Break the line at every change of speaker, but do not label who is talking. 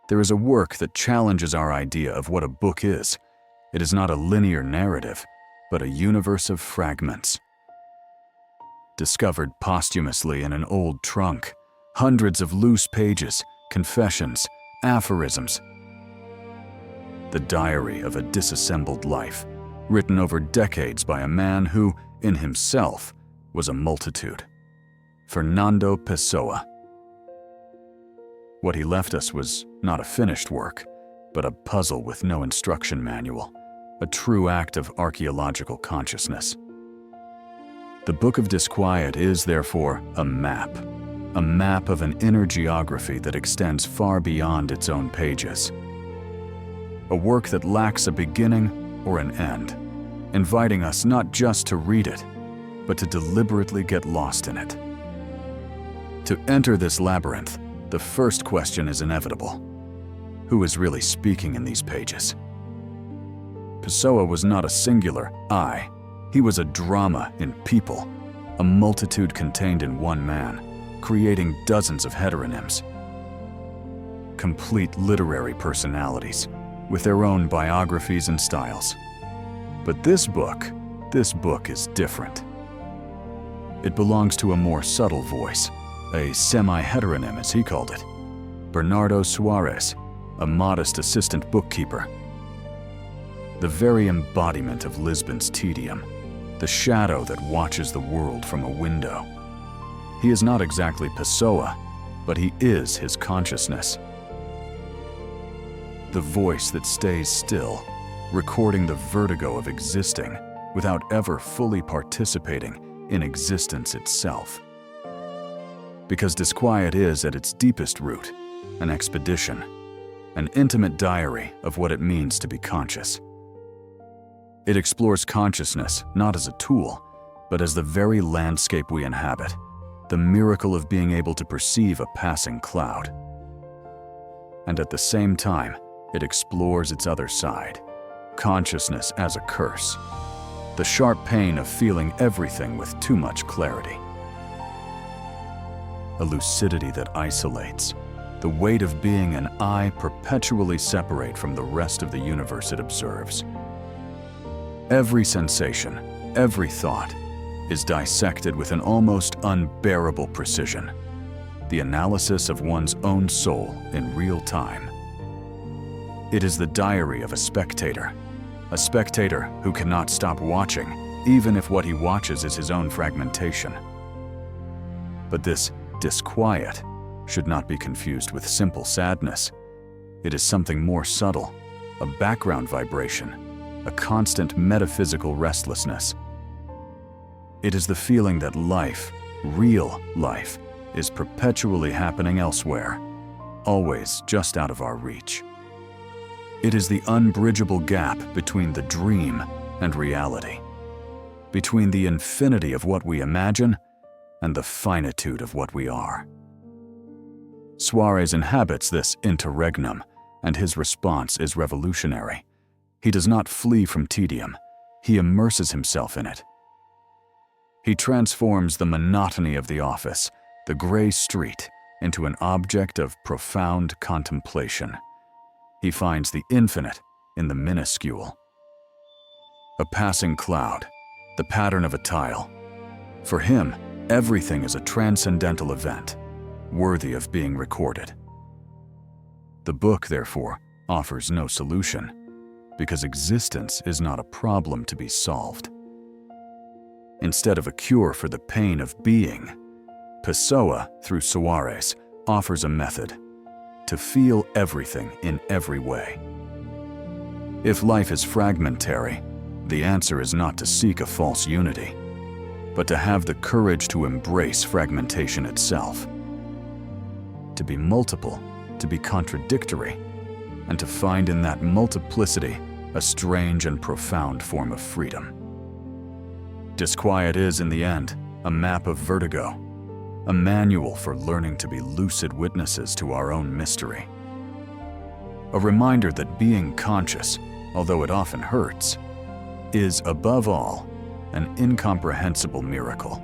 there is a work that challenges our idea of what a book is. It is not a linear narrative, but a universe of fragments. Discovered posthumously in an old trunk, hundreds of loose pages, confessions, aphorisms. The diary of a disassembled life, written over decades by a man who, in himself, was a multitude. Fernando Pessoa. What he left us was not a finished work, but a puzzle with no instruction manual, a true act of archaeological consciousness. The Book of Disquiet is, therefore, a map of an inner geography that extends far beyond its own pages. A work that lacks a beginning or an end, inviting us not just to read it, but to deliberately get lost in it. To enter this labyrinth, the first question is inevitable. Who is really speaking in these pages? Pessoa was not a singular I. He was a drama in people, a multitude contained in one man, creating dozens of heteronyms. Complete literary personalities, with their own biographies and styles. But this book is different. It belongs to a more subtle voice, a semi-heteronym as he called it, Bernardo Soares, a modest assistant bookkeeper. The very embodiment of Lisbon's tedium, the shadow that watches the world from a window. He is not exactly Pessoa, but he is his consciousness. The voice that stays still, recording the vertigo of existing without ever fully participating in existence itself. Because Disquiet is, at its deepest root, an expedition, an intimate diary of what it means to be conscious. It explores consciousness not as a tool, but as the very landscape we inhabit, the miracle of being able to perceive a passing cloud. And at the same time, it explores its other side, consciousness as a curse, the sharp pain of feeling everything with too much clarity. A lucidity that isolates, the weight of being an I perpetually separate from the rest of the universe it observes. Every sensation, every thought, is dissected with an almost unbearable precision, the analysis of one's own soul in real time. It is the diary of a spectator who cannot stop watching, even if what he watches is his own fragmentation. But this disquiet should not be confused with simple sadness. It is something more subtle, a background vibration, a constant metaphysical restlessness. It is the feeling that life, real life, is perpetually happening elsewhere, always just out of our reach. It is the unbridgeable gap between the dream and reality, between the infinity of what we imagine and the finitude of what we are. Soares inhabits this interregnum, and his response is revolutionary. He does not flee from tedium, he immerses himself in it. He transforms the monotony of the office, the gray street, into an object of profound contemplation. He finds the infinite in the minuscule. A passing cloud, the pattern of a tile. For him, everything is a transcendental event, worthy of being recorded. The book, therefore, offers no solution, because existence is not a problem to be solved. Instead of a cure for the pain of being, Pessoa, through Soares, offers a method to feel everything in every way. If life is fragmentary, the answer is not to seek a false unity, but to have the courage to embrace fragmentation itself. To be multiple, to be contradictory, and to find in that multiplicity a strange and profound form of freedom. Disquiet is, in the end, a map of vertigo, a manual for learning to be lucid witnesses to our own mystery. A reminder that being conscious, although it often hurts, is, above all, an incomprehensible miracle.